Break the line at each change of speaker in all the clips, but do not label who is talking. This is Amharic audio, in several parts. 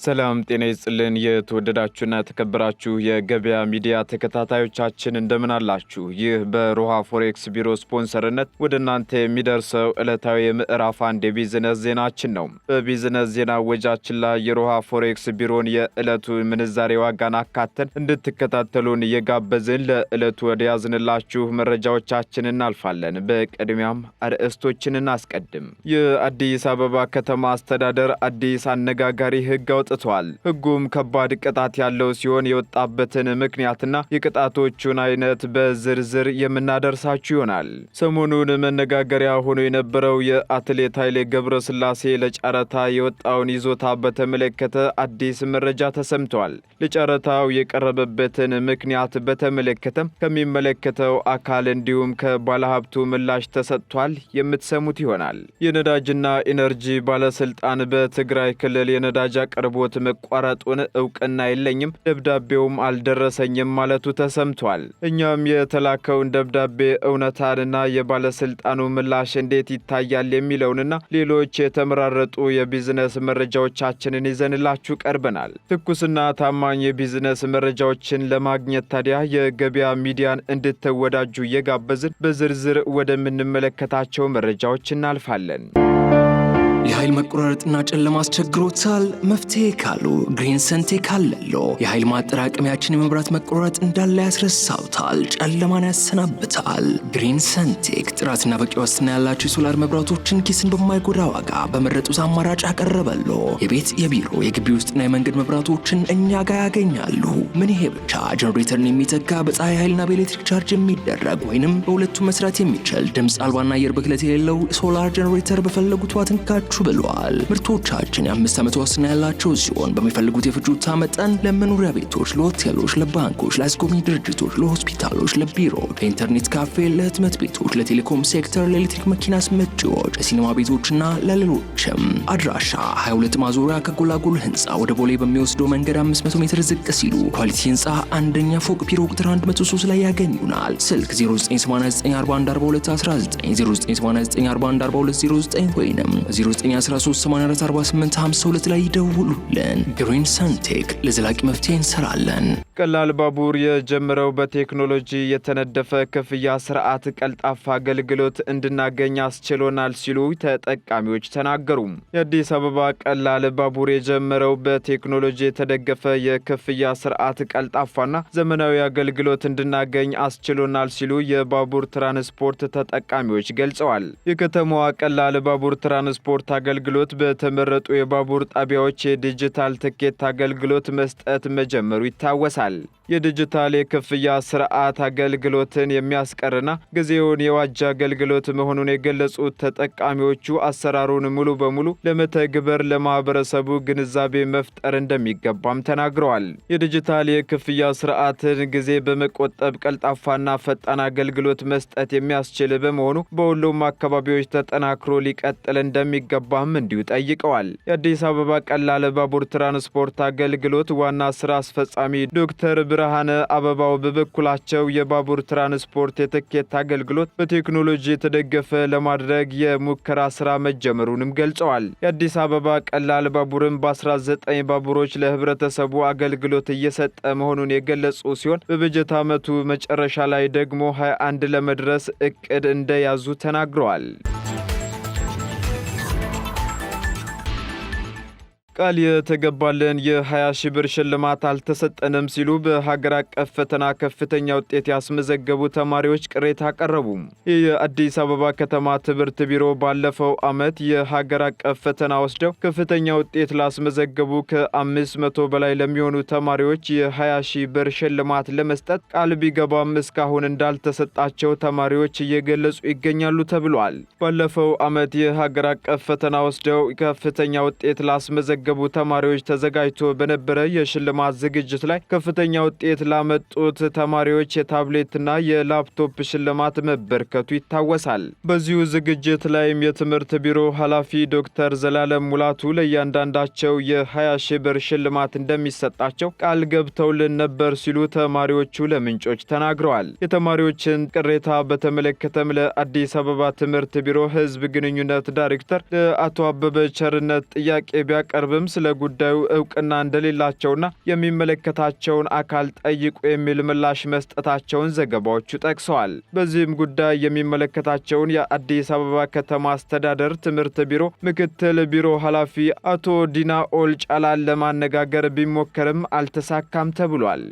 ሰላም ጤና ይስጥልን የተወደዳችሁና ተከበራችሁ የገበያ ሚዲያ ተከታታዮቻችን እንደምን አላችሁ? ይህ በሮሃ ፎሬክስ ቢሮ ስፖንሰርነት ወደ እናንተ የሚደርሰው ዕለታዊ የምዕራፍ 1 የቢዝነስ ዜናችን ነው። በቢዝነስ ዜና ወጃችን ላይ የሮሃ ፎሬክስ ቢሮን የዕለቱ ምንዛሬ ዋጋን አካተን እንድትከታተሉን እየጋበዝን ለዕለቱ ወደ ያዝንላችሁ መረጃዎቻችን እናልፋለን። በቅድሚያም አርዕስቶችን እናስቀድም። የአዲስ አበባ ከተማ አስተዳደር አዲስ አነጋጋሪ ሕግ አውጥቷል። ሕጉም ከባድ ቅጣት ያለው ሲሆን የወጣበትን ምክንያትና የቅጣቶቹን አይነት በዝርዝር የምናደርሳችሁ ይሆናል። ሰሞኑን መነጋገሪያ ሆኖ የነበረው የአትሌት ኃይሌ ገብረስላሴ ለጨረታ የወጣውን ይዞታ በተመለከተ አዲስ መረጃ ተሰምቷል። ለጨረታው የቀረበበትን ምክንያት በተመለከተም ከሚመለከተው አካል እንዲሁም ከባለሀብቱ ምላሽ ተሰጥቷል። የምትሰሙት ይሆናል። የነዳጅና ኢነርጂ ባለስልጣን በትግራይ ክልል የነዳጅ አቅርቦት መቋረጡን እውቅና የለኝም፣ ደብዳቤውም አልደረሰኝም ማለቱ ተሰምቷል። እኛም የተላከውን ደብዳቤ እውነታንና የባለስልጣኑ ምላሽ እንዴት ይታያል የሚለውንና ሌሎች የተመራረጡ የቢዝነስ መረጃዎቻችንን ይዘንላችሁ ቀርበናል። ትኩስና ታማኝ የቢዝነስ መረጃዎችን ለማግኘት ታዲያ የገበያ ሚዲያን እንድትወዳጁ እየጋበዝን በዝርዝር ወደምንመለከታቸው መረጃዎች እናልፋለን።
የኃይል መቆራረጥና ጨለማ አስቸግሮታል? መፍትሄ ካሉ ግሪን ሰንቴክ አለሎ። የኃይል ማጠራቀሚያችን የመብራት መቆራረጥ እንዳለ ያስረሳውታል፣ ጨለማን ያሰናብታል። ግሪን ሰንቴክ ጥራትና በቂ ዋስትና ያላቸው የሶላር መብራቶችን ኪስን በማይጎዳ ዋጋ በመረጡት አማራጭ ያቀረበሎ። የቤት የቢሮ የግቢ ውስጥና የመንገድ መብራቶችን እኛ ጋር ያገኛሉ። ምን ይሄ ብቻ! ጀነሬተርን የሚተካ በፀሐይ ኃይልና በኤሌክትሪክ ቻርጅ የሚደረግ ወይንም በሁለቱም መስራት የሚችል ድምፅ አልባና አየር ብክለት የሌለው ሶላር ጀነሬተር በፈለጉት ዋትንካችሁ ብለዋል። ምርቶቻችን የ5 ዓመት ዋስትና ያላቸው ሲሆን በሚፈልጉት የፍጆታ መጠን ለመኖሪያ ቤቶች፣ ለሆቴሎች፣ ለባንኮች፣ ለአስጎብኚ ድርጅቶች፣ ለሆስፒታሎች፣ ለቢሮ፣ ለኢንተርኔት ካፌ፣ ለህትመት ቤቶች፣ ለቴሌኮም ሴክተር፣ ለኤሌክትሪክ መኪና አስመጪዎች፣ ለሲኒማ ቤቶችና ለሌሎችም። አድራሻ 22 ማዞሪያ ከጎላጎል ህንፃ ወደ ቦሌ በሚወስደው መንገድ 500 ሜትር ዝቅ ሲሉ ኳሊቲ ህንፃ አንደኛ ፎቅ ቢሮ ቁጥር 103 ላይ ያገኙናል። ስልክ 0989414219 0989414209 ወይንም 913844852 ላይ ይደውሉልን። ግሪን ሰንቴክ ለዘላቂ መፍትሄ እንሰራለን።
ቀላል ባቡር የጀመረው በቴክኖሎጂ የተነደፈ ክፍያ ስርዓት ቀልጣፋ አገልግሎት እንድናገኝ አስችሎናል ሲሉ ተጠቃሚዎች ተናገሩ። የአዲስ አበባ ቀላል ባቡር የጀመረው በቴክኖሎጂ የተደገፈ የክፍያ ስርዓት ቀልጣፋና ዘመናዊ አገልግሎት እንድናገኝ አስችሎናል ሲሉ የባቡር ትራንስፖርት ተጠቃሚዎች ገልጸዋል። የከተማዋ ቀላል ባቡር ትራንስፖርት አገልግሎት በተመረጡ የባቡር ጣቢያዎች የዲጂታል ትኬት አገልግሎት መስጠት መጀመሩ ይታወሳል። የዲጂታል የክፍያ ስርዓት አገልግሎትን የሚያስቀርና ጊዜውን የዋጀ አገልግሎት መሆኑን የገለጹት ተጠቃሚዎቹ አሰራሩን ሙሉ በሙሉ ለመተግበር ለማህበረሰቡ ግንዛቤ መፍጠር እንደሚገባም ተናግረዋል። የዲጂታል የክፍያ ስርዓትን ጊዜ በመቆጠብ ቀልጣፋና ፈጣን አገልግሎት መስጠት የሚያስችል በመሆኑ በሁሉም አካባቢዎች ተጠናክሮ ሊቀጥል እንደሚገባም እንዲሁ ጠይቀዋል። የአዲስ አበባ ቀላል ባቡር ትራንስፖርት አገልግሎት ዋና ስራ አስፈጻሚ ዶክተር ብርሃነ አበባው በበኩላቸው የባቡር ትራንስፖርት የትኬት አገልግሎት በቴክኖሎጂ የተደገፈ ለማድረግ የሙከራ ስራ መጀመሩንም ገልጸዋል። የአዲስ አበባ ቀላል ባቡርም በ19 ባቡሮች ለህብረተሰቡ አገልግሎት እየሰጠ መሆኑን የገለጹ ሲሆን በበጀት ዓመቱ መጨረሻ ላይ ደግሞ 21 ለመድረስ እቅድ እንደያዙ ተናግረዋል። ቃል የተገባልን የ20 ሺህ ብር ሽልማት አልተሰጠንም ሲሉ በሀገር አቀፍ ፈተና ከፍተኛ ውጤት ያስመዘገቡ ተማሪዎች ቅሬታ አቀረቡ። የአዲስ አበባ ከተማ ትምህርት ቢሮ ባለፈው ዓመት የሀገር አቀፍ ፈተና ወስደው ከፍተኛ ውጤት ላስመዘገቡ ከ500 በላይ ለሚሆኑ ተማሪዎች የ20 ሺህ ብር ሽልማት ለመስጠት ቃል ቢገባም እስካሁን እንዳልተሰጣቸው ተማሪዎች እየገለጹ ይገኛሉ ተብሏል። ባለፈው ዓመት የሀገር አቀፍ ፈተና ወስደው ከፍተኛ ውጤት ላስመዘገቡ ተማሪዎች ተዘጋጅቶ በነበረ የሽልማት ዝግጅት ላይ ከፍተኛ ውጤት ላመጡት ተማሪዎች የታብሌትና የላፕቶፕ ሽልማት መበርከቱ ይታወሳል። በዚሁ ዝግጅት ላይም የትምህርት ቢሮ ኃላፊ ዶክተር ዘላለም ሙላቱ ለእያንዳንዳቸው የ20 ሺህ ብር ሽልማት እንደሚሰጣቸው ቃል ገብተውልን ነበር ሲሉ ተማሪዎቹ ለምንጮች ተናግረዋል። የተማሪዎችን ቅሬታ በተመለከተም ለአዲስ አበባ ትምህርት ቢሮ ሕዝብ ግንኙነት ዳይሬክተር ለአቶ አበበ ቸርነት ጥያቄ ቢያቀርብ ቢቀርብም ስለ ጉዳዩ እውቅና እንደሌላቸውና የሚመለከታቸውን አካል ጠይቁ የሚል ምላሽ መስጠታቸውን ዘገባዎቹ ጠቅሰዋል። በዚህም ጉዳይ የሚመለከታቸውን የአዲስ አበባ ከተማ አስተዳደር ትምህርት ቢሮ ምክትል ቢሮ ኃላፊ አቶ ዲናኦል ጫላን ለማነጋገር ቢሞከርም አልተሳካም ተብሏል።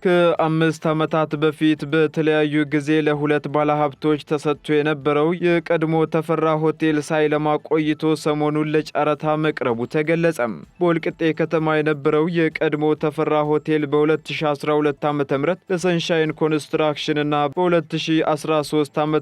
ከ5 ዓመታት በፊት በተለያዩ ጊዜ ለሁለት ባለሀብቶች ተሰጥቶ የነበረው የቀድሞ ተፈራ ሆቴል ሳይለማ ቆይቶ ሰሞኑን ለጨረታ መቅረቡ ተገለጸም። በወልቂጤ ከተማ የነበረው የቀድሞ ተፈራ ሆቴል በ2012 ዓ.ም ለሰንሻይን ኮንስትራክሽን እና በ2013 ዓ.ም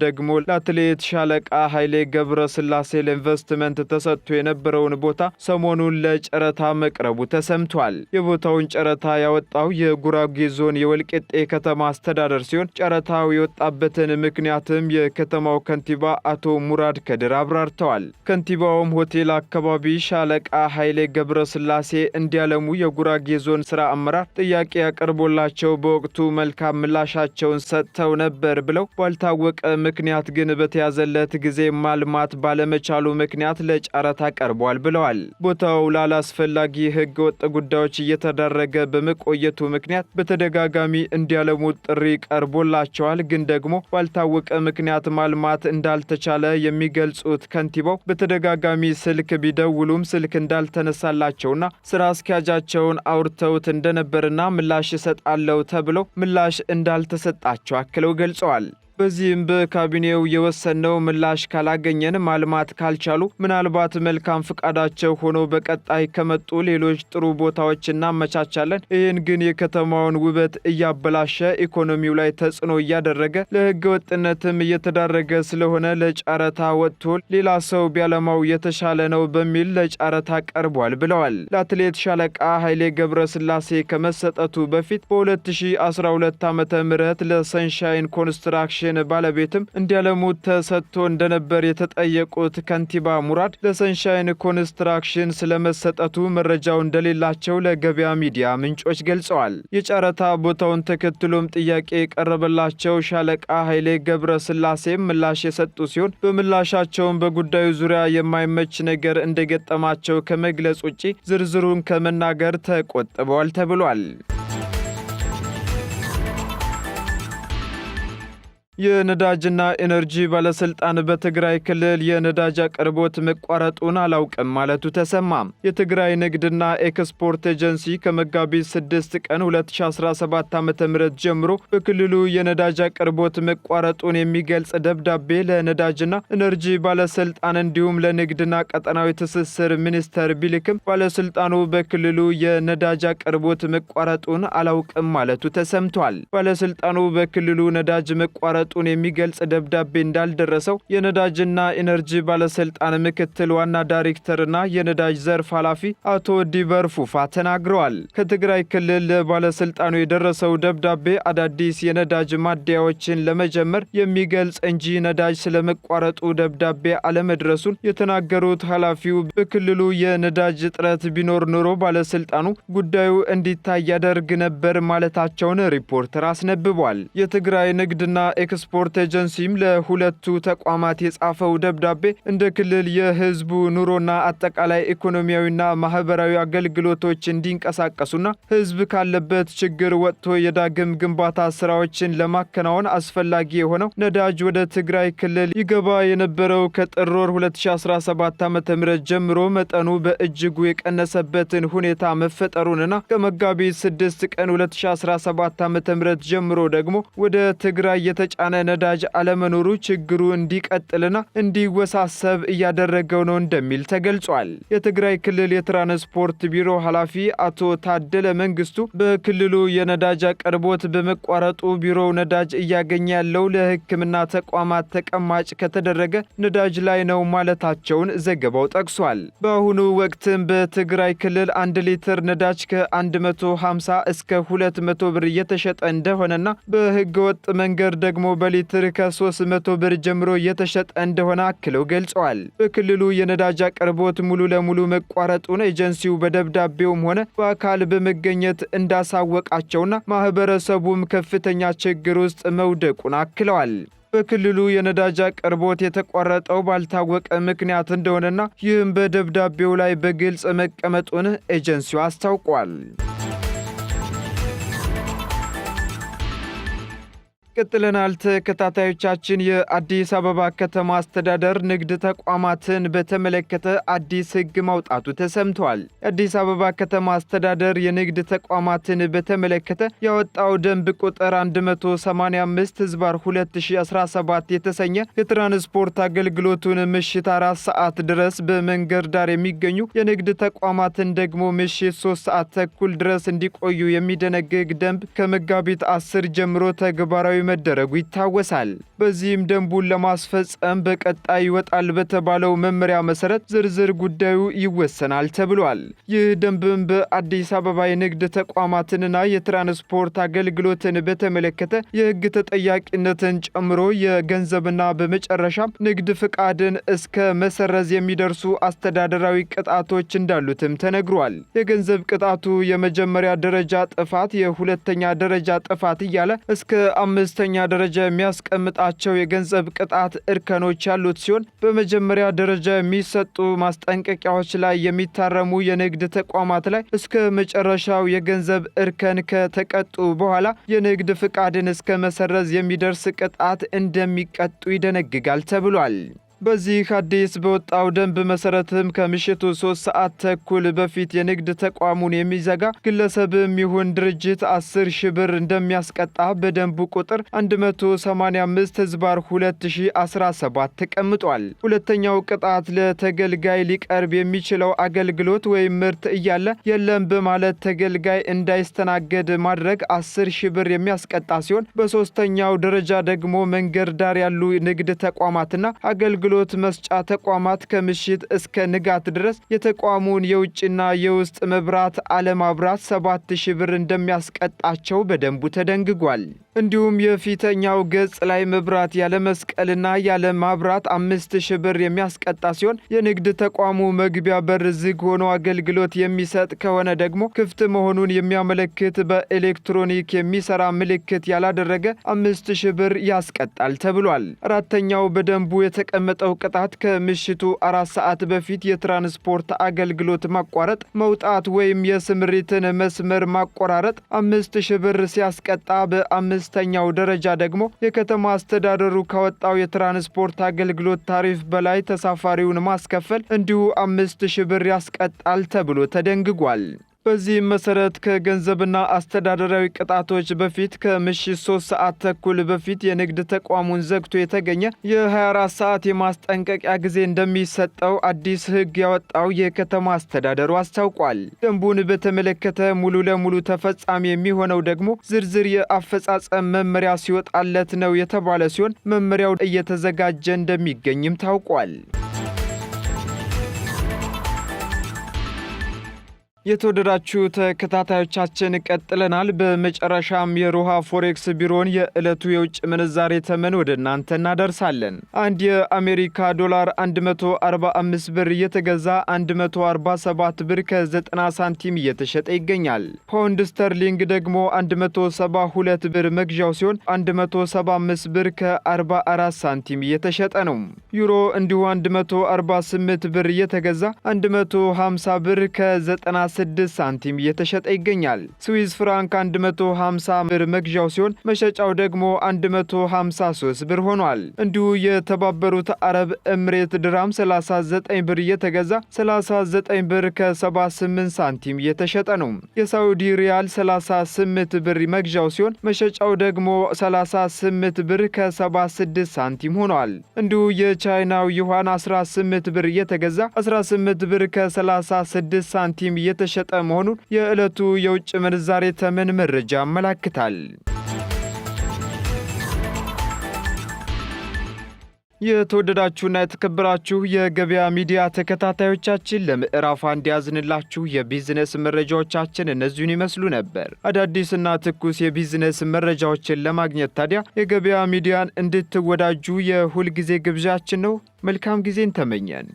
ደግሞ ለአትሌት ሻለቃ ኃይሌ ገብረ ስላሴ ለኢንቨስትመንት ተሰጥቶ የነበረውን ቦታ ሰሞኑን ለጨረታ መቅረቡ ተሰምቷል። የቦታውን ጨረታ ያወጣው የጉራጌ ዞን የወልቂጤ ከተማ አስተዳደር ሲሆን ጨረታው የወጣበትን ምክንያትም የከተማው ከንቲባ አቶ ሙራድ ከድር አብራርተዋል። ከንቲባውም ሆቴል አካባቢ ሻለቃ ኃይሌ ገብረ ስላሴ እንዲያለሙ የጉራጌ ዞን ስራ አመራር ጥያቄ ያቀርቦላቸው በወቅቱ መልካም ምላሻቸውን ሰጥተው ነበር ብለው ባልታወቀ ምክንያት ግን በተያዘለት ጊዜ ማልማት ባለመቻሉ ምክንያት ለጨረታ ቀርቧል ብለዋል። ቦታው ላላስፈላጊ ሕገ ወጥ ጉዳዮች እየተዳረገ በመቆየቱ ምክንያት በተደጋጋሚ እንዲያለሙ ጥሪ ቀርቦላቸዋል። ግን ደግሞ ባልታወቀ ምክንያት ማልማት እንዳልተቻለ የሚገልጹት ከንቲባው በተደጋጋሚ ስልክ ቢደውሉም ስልክ እንዳልተነሳላቸውና ስራ አስኪያጃቸውን አውርተውት እንደነበርና ምላሽ እሰጣለሁ ተብለው ምላሽ እንዳልተሰጣቸው አክለው ገልጸዋል። በዚህም በካቢኔው የወሰነው ምላሽ ካላገኘን ማልማት ካልቻሉ ምናልባት መልካም ፍቃዳቸው ሆኖ በቀጣይ ከመጡ ሌሎች ጥሩ ቦታዎች እናመቻቻለን። ይህን ግን የከተማውን ውበት እያበላሸ ኢኮኖሚው ላይ ተጽዕኖ እያደረገ ለሕገ ወጥነትም እየተዳረገ ስለሆነ ለጨረታ ወጥቶ ሌላ ሰው ቢያለማው የተሻለ ነው በሚል ለጨረታ ቀርቧል ብለዋል። ለአትሌት ሻለቃ ኃይሌ ገብረ ስላሴ ከመሰጠቱ በፊት በ2012 ዓ.ም ለሰንሻይን ኮንስትራክሽን ባለቤትም እንዲያለሙት ተሰጥቶ እንደነበር የተጠየቁት ከንቲባ ሙራድ ለሰንሻይን ኮንስትራክሽን ስለመሰጠቱ መረጃው እንደሌላቸው ለገበያ ሚዲያ ምንጮች ገልጸዋል። የጨረታ ቦታውን ተከትሎም ጥያቄ የቀረበላቸው ሻለቃ ኃይሌ ገብረ ስላሴም ምላሽ የሰጡ ሲሆን በምላሻቸውም በጉዳዩ ዙሪያ የማይመች ነገር እንደገጠማቸው ከመግለጽ ውጪ ዝርዝሩን ከመናገር ተቆጥበዋል ተብሏል። የነዳጅና ኢነርጂ ባለስልጣን በትግራይ ክልል የነዳጅ አቅርቦት መቋረጡን አላውቅም ማለቱ ተሰማ። የትግራይ ንግድና ኤክስፖርት ኤጀንሲ ከመጋቢት 6 ቀን 2017 ዓ.ም ጀምሮ በክልሉ የነዳጅ አቅርቦት መቋረጡን የሚገልጽ ደብዳቤ ለነዳጅና ኢነርጂ ባለስልጣን እንዲሁም ለንግድና ቀጠናዊ ትስስር ሚኒስቴር ቢልክም ባለስልጣኑ በክልሉ የነዳጅ አቅርቦት መቋረጡን አላውቅም ማለቱ ተሰምቷል። ባለስልጣኑ በክልሉ ነዳጅ መቋረጡ የሚገልጽ ደብዳቤ እንዳልደረሰው የነዳጅና ኢነርጂ ባለስልጣን ምክትል ዋና ዳይሬክተርና የነዳጅ ዘርፍ ኃላፊ አቶ ዲበር ፉፋ ተናግረዋል። ከትግራይ ክልል ለባለስልጣኑ የደረሰው ደብዳቤ አዳዲስ የነዳጅ ማደያዎችን ለመጀመር የሚገልጽ እንጂ ነዳጅ ስለመቋረጡ ደብዳቤ አለመድረሱን የተናገሩት ኃላፊው በክልሉ የነዳጅ እጥረት ቢኖር ኖሮ ባለስልጣኑ ጉዳዩ እንዲታይ ያደርግ ነበር ማለታቸውን ሪፖርተር አስነብቧል። የትግራይ ንግድና ኤክስፖርት ኤጀንሲም ለሁለቱ ተቋማት የጻፈው ደብዳቤ እንደ ክልል የህዝቡ ኑሮና አጠቃላይ ኢኮኖሚያዊና ማህበራዊ አገልግሎቶች እንዲንቀሳቀሱና ህዝብ ካለበት ችግር ወጥቶ የዳግም ግንባታ ስራዎችን ለማከናወን አስፈላጊ የሆነው ነዳጅ ወደ ትግራይ ክልል ይገባ የነበረው ከጥር ወር 2017 ዓ.ም ጀምሮ መጠኑ በእጅጉ የቀነሰበትን ሁኔታ መፈጠሩንና ከመጋቢት 6 ቀን 2017 ዓ.ም ጀምሮ ደግሞ ወደ ትግራይ የተጫነ ነዳጅ አለመኖሩ ችግሩ እንዲቀጥልና እንዲወሳሰብ እያደረገው ነው እንደሚል ተገልጿል። የትግራይ ክልል የትራንስፖርት ቢሮ ኃላፊ አቶ ታደለ መንግስቱ በክልሉ የነዳጅ አቅርቦት በመቋረጡ ቢሮው ነዳጅ እያገኘ ያለው ለሕክምና ተቋማት ተቀማጭ ከተደረገ ነዳጅ ላይ ነው ማለታቸውን ዘገባው ጠቅሷል። በአሁኑ ወቅትም በትግራይ ክልል 1 ሊትር ነዳጅ ከ150 እስከ 200 ብር እየተሸጠ እንደሆነና በህገወጥ መንገድ ደግሞ በሊትር ከ300 ብር ጀምሮ እየተሸጠ እንደሆነ አክለው ገልጸዋል። በክልሉ የነዳጅ አቅርቦት ሙሉ ለሙሉ መቋረጡን ኤጀንሲው በደብዳቤውም ሆነ በአካል በመገኘት እንዳሳወቃቸውና ማህበረሰቡም ከፍተኛ ችግር ውስጥ መውደቁን አክለዋል። በክልሉ የነዳጅ አቅርቦት የተቋረጠው ባልታወቀ ምክንያት እንደሆነና ይህም በደብዳቤው ላይ በግልጽ መቀመጡን ኤጀንሲው አስታውቋል። ቀጥለናል ተከታታዮቻችን። የአዲስ አበባ ከተማ አስተዳደር ንግድ ተቋማትን በተመለከተ አዲስ ሕግ ማውጣቱ ተሰምቷል። የአዲስ አበባ ከተማ አስተዳደር የንግድ ተቋማትን በተመለከተ ያወጣው ደንብ ቁጥር 185/2017 የተሰኘ የትራንስፖርት አገልግሎቱን ምሽት 4 ሰዓት ድረስ በመንገድ ዳር የሚገኙ የንግድ ተቋማትን ደግሞ ምሽት 3 ሰዓት ተኩል ድረስ እንዲቆዩ የሚደነግግ ደንብ ከመጋቢት 10 ጀምሮ ተግባራዊ መደረጉ ይታወሳል። በዚህም ደንቡን ለማስፈጸም በቀጣይ ይወጣል በተባለው መመሪያ መሰረት ዝርዝር ጉዳዩ ይወሰናል ተብሏል። ይህ ደንብም በአዲስ አበባ የንግድ ተቋማትንና የትራንስፖርት አገልግሎትን በተመለከተ የሕግ ተጠያቂነትን ጨምሮ የገንዘብና በመጨረሻም ንግድ ፍቃድን እስከ መሰረዝ የሚደርሱ አስተዳደራዊ ቅጣቶች እንዳሉትም ተነግሯል። የገንዘብ ቅጣቱ የመጀመሪያ ደረጃ ጥፋት፣ የሁለተኛ ደረጃ ጥፋት እያለ እስከ 5ኛ ደረጃ የሚያስቀምጣቸው የገንዘብ ቅጣት እርከኖች ያሉት ሲሆን በመጀመሪያ ደረጃ የሚሰጡ ማስጠንቀቂያዎች ላይ የሚታረሙ የንግድ ተቋማት ላይ እስከ መጨረሻው የገንዘብ እርከን ከተቀጡ በኋላ የንግድ ፍቃድን እስከ መሰረዝ የሚደርስ ቅጣት እንደሚቀጡ ይደነግጋል ተብሏል። በዚህ አዲስ በወጣው ደንብ መሰረትም ከምሽቱ 3 ሰዓት ተኩል በፊት የንግድ ተቋሙን የሚዘጋ ግለሰብም ይሁን ድርጅት 10,000 ብር እንደሚያስቀጣ በደንቡ ቁጥር 185/2017 ተቀምጧል። ሁለተኛው ቅጣት ለተገልጋይ ሊቀርብ የሚችለው አገልግሎት ወይም ምርት እያለ የለም በማለት ተገልጋይ እንዳይስተናገድ ማድረግ 10,000 ብር የሚያስቀጣ ሲሆን በሶስተኛው ደረጃ ደግሞ መንገድ ዳር ያሉ ንግድ ተቋማትና አገልግሎት መስጫ ተቋማት ከምሽት እስከ ንጋት ድረስ የተቋሙን የውጭና የውስጥ መብራት አለማብራት 7,000 ብር እንደሚያስቀጣቸው በደንቡ ተደንግጓል። እንዲሁም የፊተኛው ገጽ ላይ መብራት ያለ መስቀልና ያለ ማብራት 5,000 ብር የሚያስቀጣ ሲሆን የንግድ ተቋሙ መግቢያ በር ዝግ ሆኖ አገልግሎት የሚሰጥ ከሆነ ደግሞ ክፍት መሆኑን የሚያመለክት በኤሌክትሮኒክ የሚሰራ ምልክት ያላደረገ 5,000 ብር ያስቀጣል ተብሏል። አራተኛው በደንቡ የተቀመጠው ቅጣት ከምሽቱ 4 ሰዓት በፊት የትራንስፖርት አገልግሎት ማቋረጥ፣ መውጣት ወይም የስምሪትን መስመር ማቆራረጥ 5,000 ብር ሲያስቀጣ በአምስተኛው ደረጃ ደግሞ የከተማ አስተዳደሩ ካወጣው የትራንስፖርት አገልግሎት ታሪፍ በላይ ተሳፋሪውን ማስከፈል እንዲሁ 5,000 ብር ያስቀጣል ተብሎ ተደንግጓል። በዚህም መሰረት ከገንዘብና አስተዳደራዊ ቅጣቶች በፊት ከምሽት 3 ሰዓት ተኩል በፊት የንግድ ተቋሙን ዘግቶ የተገኘ የ24 ሰዓት የማስጠንቀቂያ ጊዜ እንደሚሰጠው አዲስ ሕግ ያወጣው የከተማ አስተዳደሩ አስታውቋል። ደንቡን በተመለከተ ሙሉ ለሙሉ ተፈጻሚ የሚሆነው ደግሞ ዝርዝር የአፈጻጸም መመሪያ ሲወጣለት ነው የተባለ ሲሆን መመሪያው እየተዘጋጀ እንደሚገኝም ታውቋል። የተወደዳችሁ ተከታታዮቻችን ቀጥለናል። በመጨረሻም የሮሃ ፎሬክስ ቢሮን የዕለቱ የውጭ ምንዛሬ ተመን ወደ እናንተ እናደርሳለን። አንድ የአሜሪካ ዶላር 145 ብር እየተገዛ 147 ብር ከ90 ሳንቲም እየተሸጠ ይገኛል። ፓውንድ ስተርሊንግ ደግሞ 172 ብር መግዣው ሲሆን 175 ብር ከ44 ሳንቲም እየተሸጠ ነው። ዩሮ እንዲሁ 148 ብር እየተገዛ 150 ብር ከ90 6 ሳንቲም እየተሸጠ ይገኛል። ስዊዝ ፍራንክ 150 ብር መግዣው ሲሆን መሸጫው ደግሞ 153 ብር ሆኗል። እንዲሁ የተባበሩት አረብ ኤምሬት ድራም 39 ብር እየተገዛ 39 ብር ከ78 ሳንቲም እየተሸጠ ነው። የሳዑዲ ሪያል 38 ብር መግዣው ሲሆን መሸጫው ደግሞ 38 ብር ከ76 ሳንቲም ሆኗል። እንዲሁ የቻይናው ዩዋን 18 ብር እየተገዛ 18 ብር ከ36 ሳንቲም የተሸጠ መሆኑን የዕለቱ የውጭ ምንዛሬ ተመን መረጃ ያመለክታል። የተወደዳችሁና የተከበራችሁ የገበያ ሚዲያ ተከታታዮቻችን ለምዕራፍ አንድ ያዝንላችሁ የቢዝነስ መረጃዎቻችን እነዚህን ይመስሉ ነበር። አዳዲስና ትኩስ የቢዝነስ መረጃዎችን ለማግኘት ታዲያ የገበያ ሚዲያን እንድትወዳጁ የሁልጊዜ ግብዣችን ነው። መልካም ጊዜን ተመኘን።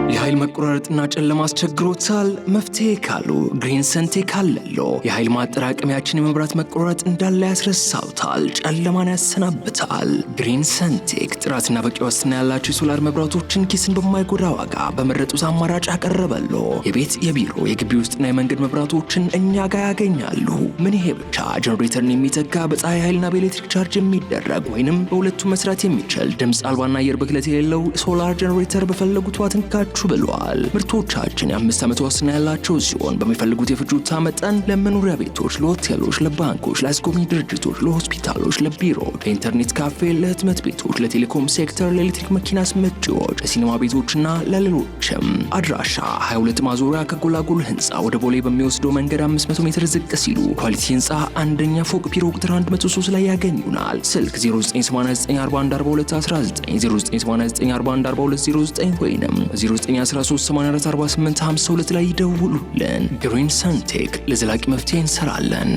የኃይል መቆራረጥና ጨለማ አስቸግሮታል? መፍትሄ ካሉ ግሪን ሰንቴክ አለሎ። የኃይል ማጠራቀሚያችን የመብራት መቆራረጥ እንዳለ ያስረሳውታል፣ ጨለማን ያሰናብታል። ግሪን ሰንቴክ ጥራትና በቂ ዋስትና ያላቸው የሶላር መብራቶችን ኪስን በማይጎዳ ዋጋ በመረጡት አማራጭ ያቀረበሎ። የቤት የቢሮ የግቢ ውስጥና የመንገድ መብራቶችን እኛ ጋር ያገኛሉ። ምን ይሄ ብቻ! ጀነሬተርን የሚተካ በፀሐይ ኃይልና በኤሌክትሪክ ቻርጅ የሚደረግ ወይንም በሁለቱም መስራት የሚችል ድምፅ አልባና አየር ብክለት የሌለው ሶላር ጀነሬተር በፈለጉት ዋት እንካችሁ ብለዋል። ምርቶቻችን የ5 ዓመት ዋስትና ያላቸው ሲሆን በሚፈልጉት የፍጆታ መጠን ለመኖሪያ ቤቶች፣ ለሆቴሎች፣ ለባንኮች፣ ለአስጎብኚ ድርጅቶች፣ ለሆስፒታሎች፣ ለቢሮ፣ ለኢንተርኔት ካፌ፣ ለህትመት ቤቶች፣ ለቴሌኮም ሴክተር፣ ለኤሌክትሪክ መኪና አስመጪዎች፣ ለሲኒማ ቤቶችና ለሌሎችም። አድራሻ 22 ማዞሪያ ከጎላጎል ህንፃ ወደ ቦሌ በሚወስደው መንገድ 500 ሜትር ዝቅ ሲሉ ኳሊቲ ህንፃ አንደኛ ፎቅ ቢሮ ቁጥር 103 ላይ ያገኙናል። ስልክ 0989414219 0989414209 ወይንም 0913844852 ላይ ይደውሉልን። ግሪን ሰንቴክ ለዘላቂ መፍትሄ እንሰራለን።